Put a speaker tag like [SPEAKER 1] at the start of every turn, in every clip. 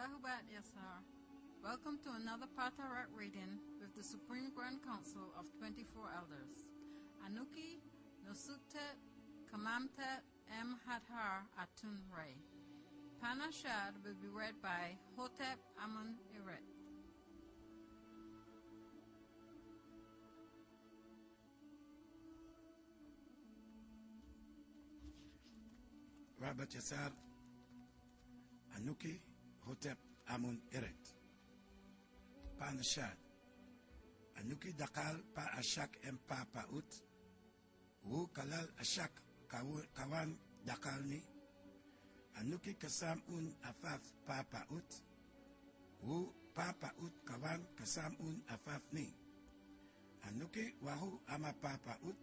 [SPEAKER 1] Rahubat Yasar. Welcome to another Paa Taraq reading with the Supreme Grand Council of 24 Elders. Anuki Nosuktet Kamamtet M. Hadhar Atun Ray. Panashad will be read by Hotep Amun Eret.
[SPEAKER 2] Rabat Yasar Anuki Hotep Amun Eret. Panashad Anuki Dakal Pa Ashak Em Pa Paut Wu Kalal Ashak Kawan Dakalni Anuki Kasam Un Afaf Pa Paut Wu Pa Paut Kawan Kasam Un Afaf Ni Anuki Wahu Ama Pa Paut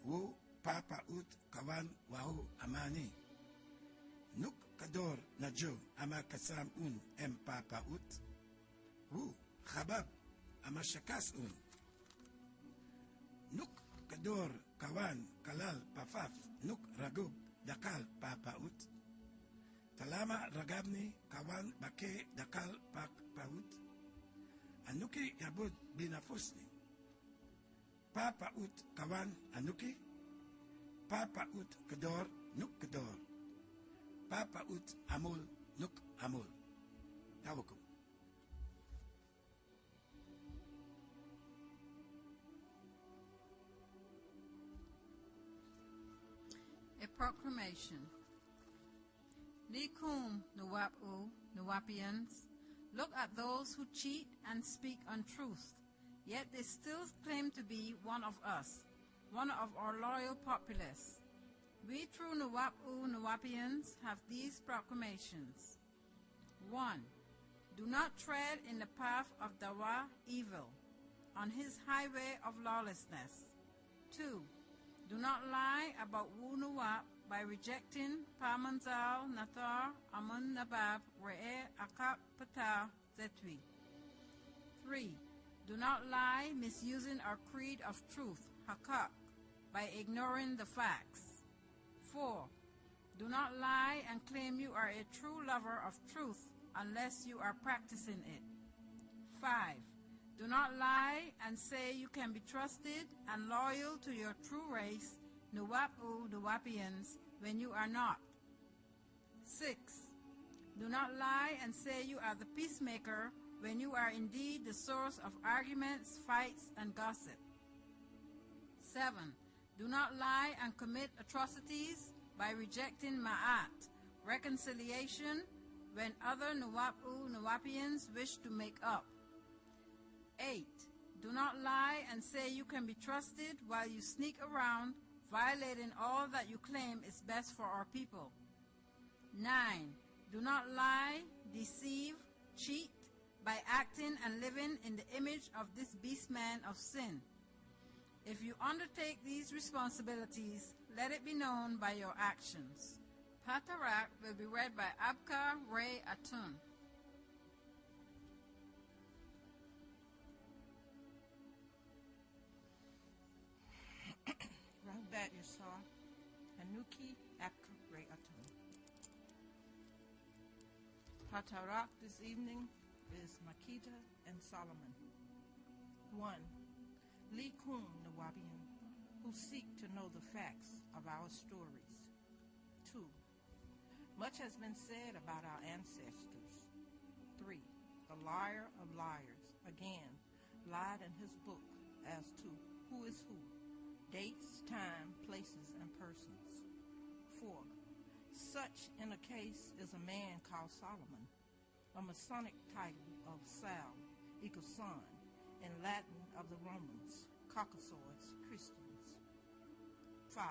[SPEAKER 2] Wu Pa Paut Kawan Wahu Amani Nuk Kador Najo Ama Kasam Un Em Pa Paut Wu Khabab Ama Shakas Un Nuk Kador Kawan Kalal Pafaf Nuk Ragub Dakal Pa Paut Talama Ragabni Kawan Bake Dakal Pak Paut Anuki Yabud Binafusni Pa Paut Kawan Anuki Pa Paut Kador Nuk Kador Pa Paut Amul Nuk Amul. Tawakum.
[SPEAKER 1] A proclamation. Nikum Nuwapu, Nuwapians, look at those who cheat and speak untruth, yet they still claim to be one of us, one of our loyal populace. We true Nuwapu, Nuwapians have these proclamations. 1. Do not tread in the path of Dawa evil, on his highway of lawlessness. 2. Do not lie about Wu Nuwap by rejecting Pamanzal Nathar Amun Nabab Re'e Akap Patah Zetwi. 3. Do not lie misusing our creed of truth, Hakak, by ignoring the facts. 4. Do not lie and claim you are a true lover of truth unless you are practicing it. 5. Do not lie and say you can be trusted and loyal to your true race, Nuwapu, Nuwapians, when you are not. 6. Do not lie and say you are the peacemaker when you are indeed the source of arguments, fights, and gossip. 7. Do not lie and commit atrocities by rejecting Ma'at, reconciliation, when other Nuwapu, Nuwapians wish to make up. 8. Do not lie and say you can be trusted while you sneak around, violating all that you claim is best for our people. 9. Do not lie, deceive, cheat, by acting and living in the image of this beastman of sin. If you undertake these responsibilities, let it be known by your actions. Paa Taraq will be read by Abkar Ray Atun.
[SPEAKER 3] Rahubat Yasar, Anuki Abkar Ray Atun. Paa Taraq this evening is Makeda and Solomon. 1. Likum Nawabian, who seek to know the facts of our stories. 2. Much has been said about our ancestors. 3. The liar of liars, again, lied in his book as to who is who, dates, time, places, and persons. 4. Such in a case is a man called Solomon, a Masonic title of Sal, equals son, in Latin of the Romans, Caucasoids, Christians. 5.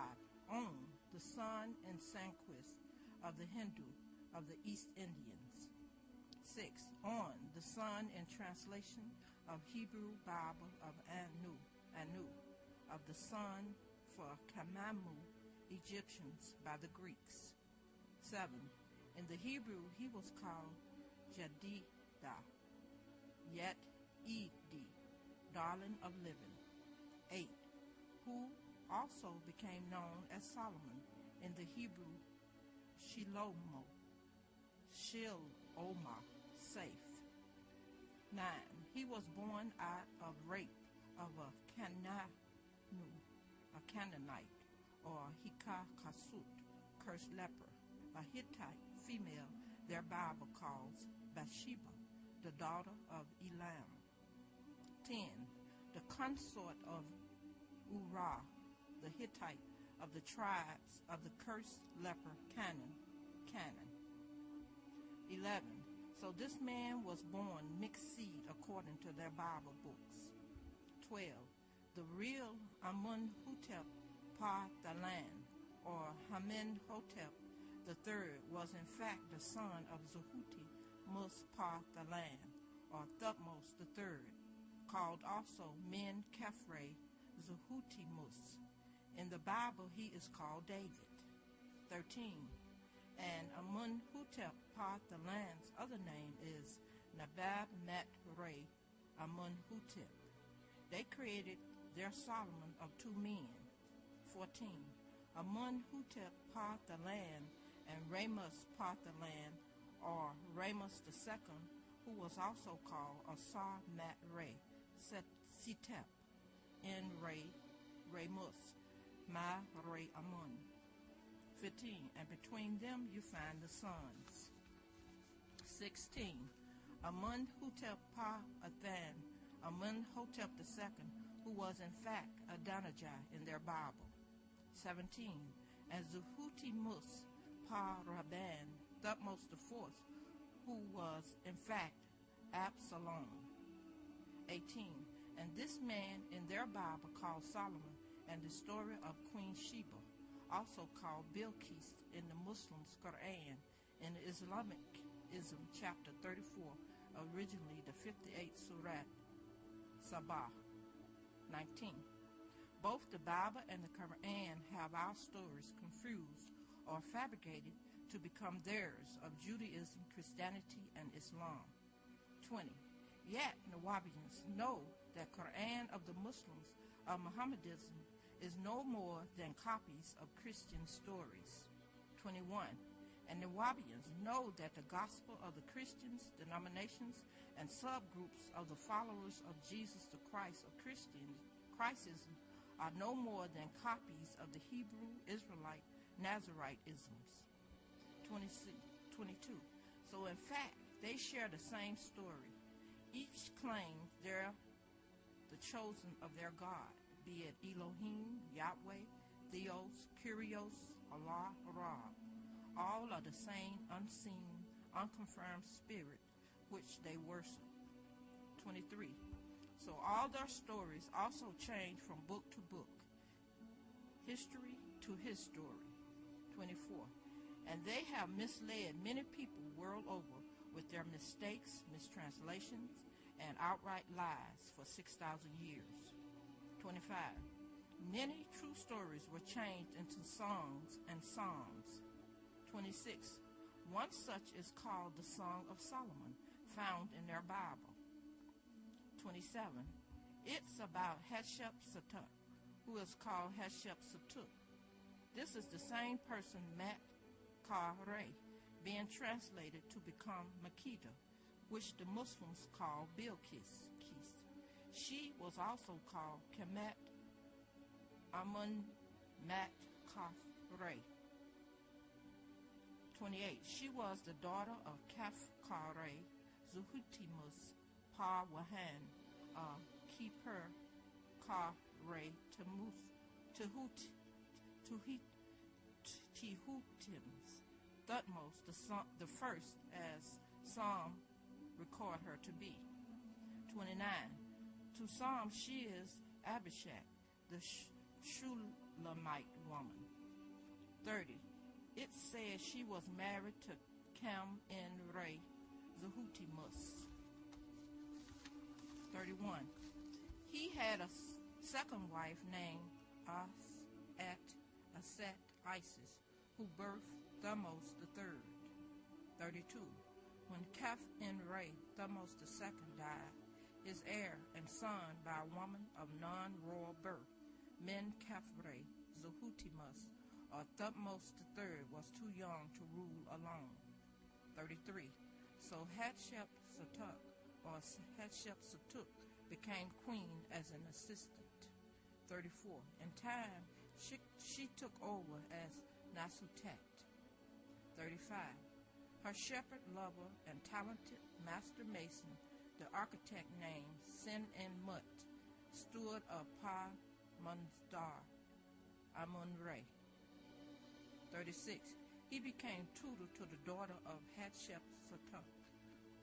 [SPEAKER 3] On, the son in Sanskrit of the Hindu of the East Indians. 6. On, the son in translation of Hebrew Bible of Anu, of the son for Kamamu, Egyptians by the Greeks. 7. In the Hebrew he was called Jadida, yet Edi, darling of living. 8. Who also became known as Solomon in the Hebrew Shilomo, Omar, safe. 9. He was born out of rape of a Canaanite, or Hikakasut, cursed leper, a Hittite female their Bible calls Bathsheba, the daughter of Elam. 10. The consort of Urah, the Hittite of the tribes of the cursed leper Canaan. 11. So this man was born mixed seed according to their Bible books. 12. The real Amun-hotep Paa Taraq, or Amenhotep III, was in fact the son of Zehuti-Mus Paa Taraq, or Thutmose III, called also Men Kefre Zehuti-Mus. In the Bible he is called David. 13. And Amun-hotep Paa Taraq's other name is Nabab-mat-re Amun-hotep. They created their Solomon of 2 men. 14. Amun-hotep Paa Taraq and Ramus Paa Taraq, or Ramus II, who was also called Asar-mat-re Setep, in Ramus, Ma-re Amun. 15. And between them you find the sons. 16. Amun-hotep Paa Athan, Amun-hotep II, who was in fact Adonijah in their Bible. 17. And Zehuti-Mus Paa Rabban, Thutmose IV, who was in fact Absalom. 18. And this man in their Bible called Solomon, and the story of Queen Sheba, also called Bilqis in the Muslims' Quran, in the Islamism chapter 34, originally the 58th Surat Sabah. 19. Both the Bible and the Quran have our stories confused or fabricated to become theirs of Judaism, Christianity, and Islam. 20. Yet Nawabians know that Quran of the Muslims of Mohammedanism is no more than copies of Christian stories. 21. And Nawabians know that the gospel of the Christians, denominations, and subgroups of the followers of Jesus the Christ of Christism are no more than copies of the Hebrew, Israelite, Nazarite-isms. 22. So in fact, they share the same story. Each claims they're the chosen of their God, be it Elohim, Yahweh, Theos, Kyrios, Allah, Rab. All are the same unseen, unconfirmed spirit which they worship. 23. So all their stories also change from book to book, history to his story. 24. And they have misled many people world over with their mistakes, mistranslations, and outright lies for 6,000 years. 25. Many true stories were changed into songs and psalms. 26. One such is called the Song of Solomon, found in their Bible. 27. It's about Hatshepsut, who is called Hatshepsut. This is the same person Mat-Ka-re, being translated to become Makeda, which the Muslims call Bilqis. She was also called Kemet Amun Mat-Ka-re. 28. She was the daughter of Kef-Ka-re, Zehuti-Mus Paa Wahan, Keeper Ka-re Tehutims, Thutmose the first, as some record her to be. 29. To some she is Abishag, the Shulamite woman. 30. It says she was married to Cam-en-re Zehuti-Mus. 31. He had a second wife named Aset Isis, who birthed Thutmose III. 32. When Kef-en-re Thutmose II died, his heir and son by a woman of non-royal birth, Men-Kefre Zehuti-Mus, or Thutmose III, was too young to rule alone. 33. So Hatshepsut, or Hatshepsut, became queen as an assistant. 34. In time, she took over as Nasutat. 35. Her shepherd lover and talented master mason, the architect named Sin-en-Mut, steward of Paa Amun-Re. 36. He became tutor to the daughter of Hatshepsut,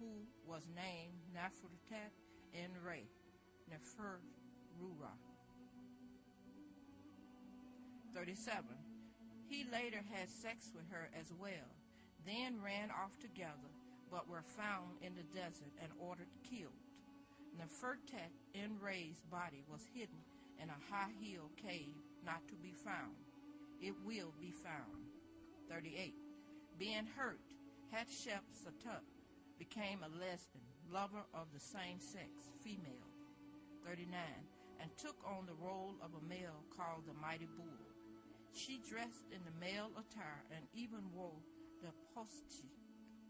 [SPEAKER 3] who was named Neferutet-en-Re, Neferurah. 37. He later had sex with her as well, then ran off together, but were found in the desert and ordered killed. Neferutet-en-Re's body was hidden in a high-hill cave, not to be found. It will be found. 38. Being hurt, Hatshepsut became a lesbian, lover of the same sex, female. 39. And took on the role of a male called the Mighty Bull. She dressed in the male attire and even wore the posti,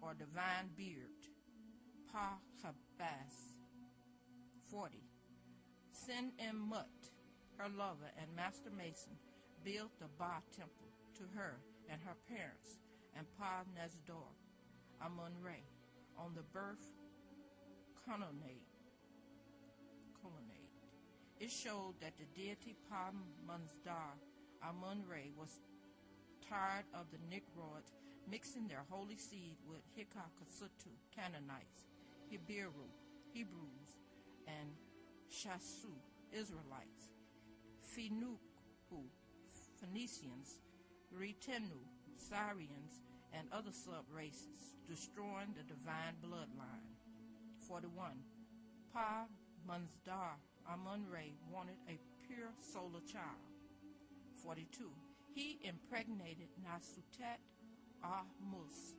[SPEAKER 3] or divine beard, Paa Taraq. 40. Sin-en-Mut, her lover and master mason, built the Ba temple to her and her parents and Paa Amun-Re on the birth colonnade. It showed that the deity Paa Amun-Re was tired of the Negroids mixing their holy seed with Hikakasutu, Canaanites, Hebrews, and Shasu, Israelites, Finuku, Phoenicians, Retenu, Syrians, and other sub-races, destroying the divine bloodline. 41. Paa Amun-Re wanted a pure solar child. 42. He impregnated Nasutat Ahmos,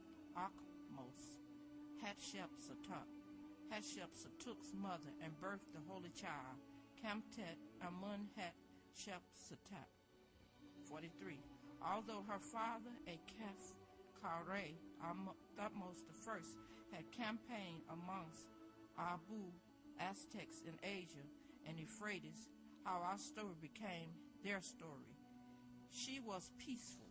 [SPEAKER 3] Hatshepsut's mother, and birthed the holy child, Kamtet Amun Hatshepsut. 43. Although her father, Kare Thutmose I, had campaigned amongst Abu Aztecs in Asia and Euphrates, how our story became their story. She was peaceful.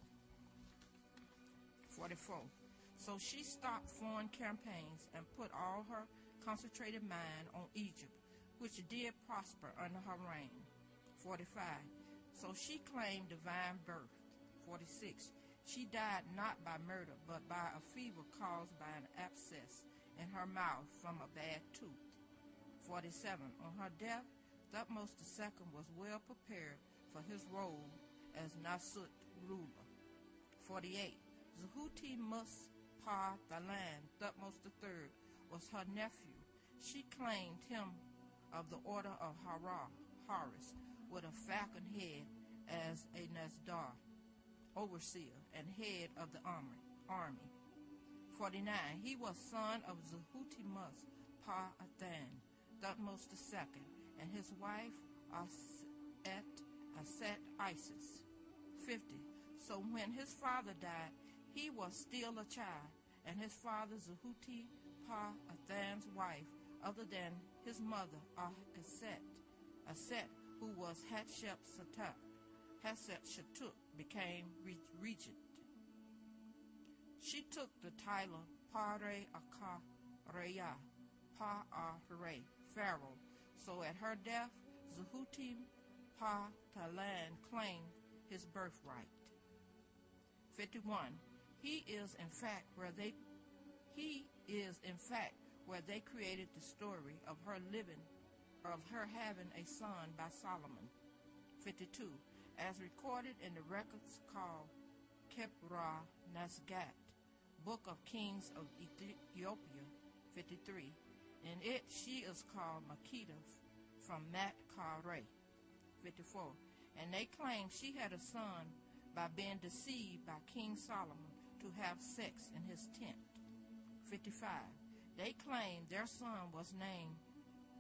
[SPEAKER 3] 44. So she stopped foreign campaigns and put all her concentrated mind on Egypt, which did prosper under her reign. 45. So she claimed divine birth. 46. She died not by murder, but by a fever caused by an abscess in her mouth from a bad tooth. 47. On her death, Thutmose II was well prepared for his role as Nasut ruler. 48. Zhuhti-Mus Pa Thalan, Thutmose III, was her nephew. She claimed him of the order of Horus, with a falcon head as a Nasdar, overseer and head of the army. 49. He was son of Zhuhti-Mus Pa Athan, Thutmose II, and his wife Aset Isis. 50. So when his father died, he was still a child, and his father Zhuhti Pa Athan's wife, other than his mother Aset, who was Hatshepsut, became regent. She took the title Pare Akareya, Pa-Are, Pharaoh. So at her death, Zhuhti Pa Thalan claimed his birthright. 51. He is in fact where they created the story of her having a son by Solomon. 52. As recorded in the records called Kebra Nasgat, Book of Kings of Ethiopia. 53. In it she is called Makeda from Mat Kare. 54. And they claim she had a son by being deceived by King Solomon to have sex in his tent. 55. They claim their son was named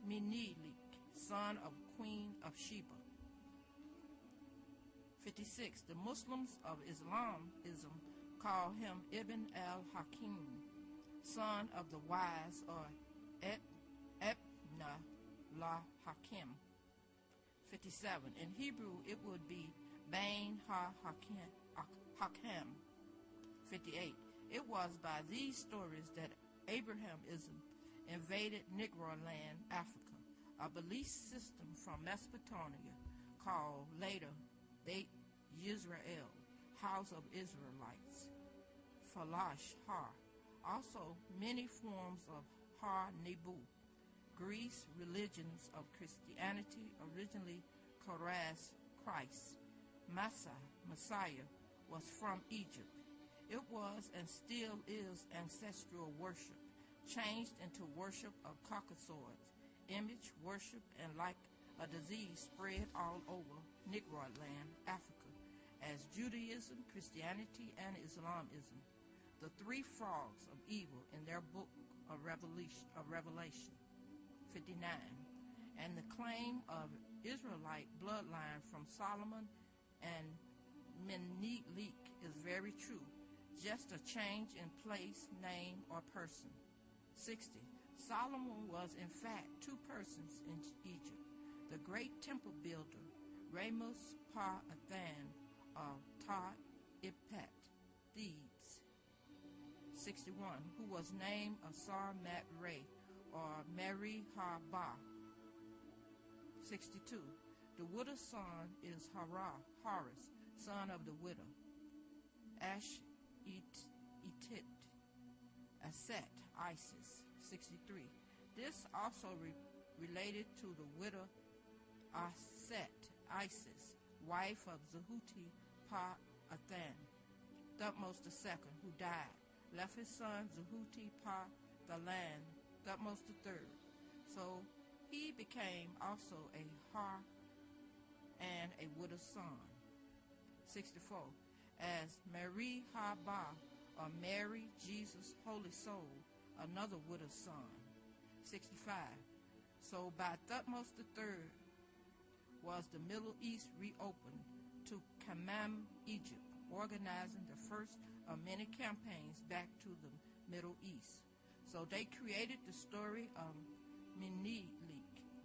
[SPEAKER 3] Menelik, son of Queen of Sheba. 56. The Muslims of Islamism call him Ibn al-Hakim, son of the wise, or Ebna la Hakim. 57. In Hebrew, it would be Bain ha-Hakim. 58. It was by these stories that Abrahamism invaded Negro land, Africa, a belief system from Mesopotamia called later Beit Yisrael, House of Israelites, Falash Har. Also, many forms of Har Nebu, Greece religions of Christianity originally Christ. Messiah was from Egypt. It was and still is ancestral worship, changed into worship of Caucasoids, image worship, and like a disease spread all over Negro land, Africa, as Judaism, Christianity, and Islamism, the three frogs of evil in their book of Revelation. 59. And the claim of Israelite bloodline from Solomon and Menelik is very true, just a change in place, name, or person. 60. Solomon was in fact two persons in Egypt, the great temple builder Ramus Paa of Ta-Ipet, Thebes. 61. Who was named Asar Mat Ray, or Mary Ha-Ba. 62. The widow's son is Horus, son of the widow. Ash-Etit, Aset, Isis. 63. This also related to the widow Aset, Isis, wife of Zehuti Paa Thutmose II, who died, left his son Zehuti Paa the land, Thutmose III. So he became also a Har and a widow's son. 64. As Mary Ha-Ba, or Mary Jesus Holy Soul, another widow's son. 65. So by Thutmose III was the Middle East reopened to Kamam, Egypt, organizing the first of many campaigns back to the Middle East. So they created the story of Menelik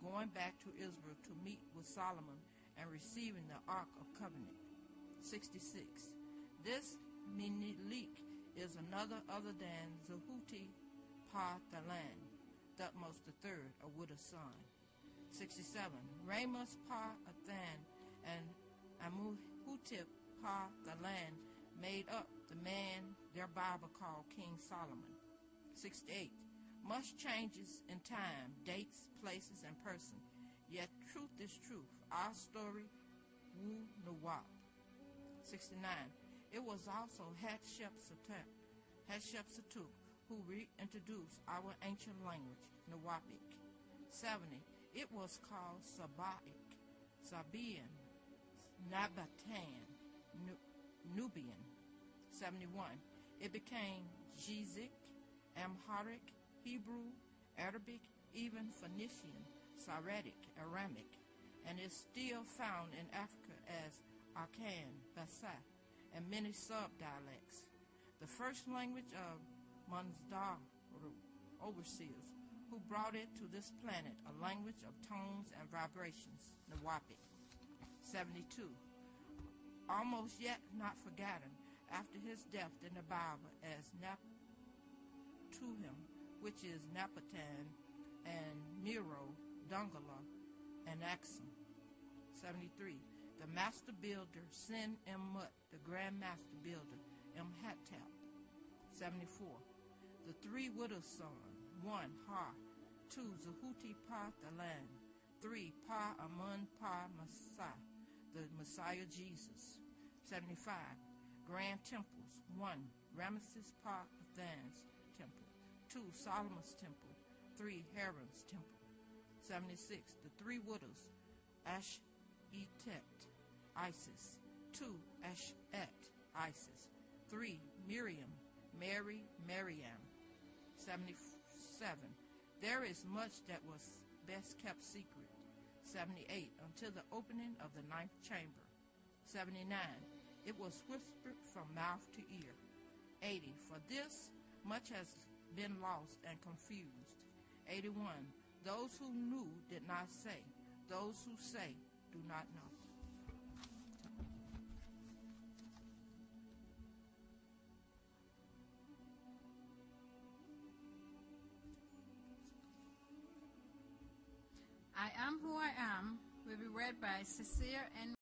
[SPEAKER 3] going back to Israel to meet with Solomon and receiving the Ark of Covenant. 66. This Menelik is another other than Zehuti Paa Thutmose III, a widow's son. 67. Ramus Paa and Amuhotep Paa made up the man their Bible called King Solomon. 68. Much changes in time, dates, places, and person. Yet truth is truth. Our story, Wu Nawab. 69. It was also Hatshepsut who reintroduced our ancient language, Nawapic. 70. It was called Sabaean, Nabatan, Nubian. 71. It became Gezic, Amharic, Hebrew, Arabic, even Phoenician, Syriac, Aramic, and is still found in Africa as Akan, Basa, and many sub-dialects. The first language of Manzdaru, overseers, who brought it to this planet, a language of tones and vibrations, Nawapic. 72. Almost yet not forgotten after his death in the Bible as Naptuhim, which is Napatan, and Miro, Dungala, and Axum. 73. The master builder, Sin Mut, the grand master builder, Imhotep. 74. The three widows' sons, 1. Har, 2. Zehuti Paa Thutmose, 3. Paa Amun Paa Messiah, the Messiah Jesus. 75. Grand temples, 1. Ramesses Paa temple, 2. Solomon's temple, 3. Heron's temple. 76. The three widows, Ash-Etet, Isis, 2. Ash-Et, Isis, 3. Miriam, Mary, Mariam. 77. There is much that was best kept secret. 78. Until the opening of the ninth chamber. 79. It was whispered from mouth to ear. 80. For this much has been lost and confused. 81. Those who knew did not say. Those who say do not know.
[SPEAKER 1] I Am Who I Am will be read by Cecilia N.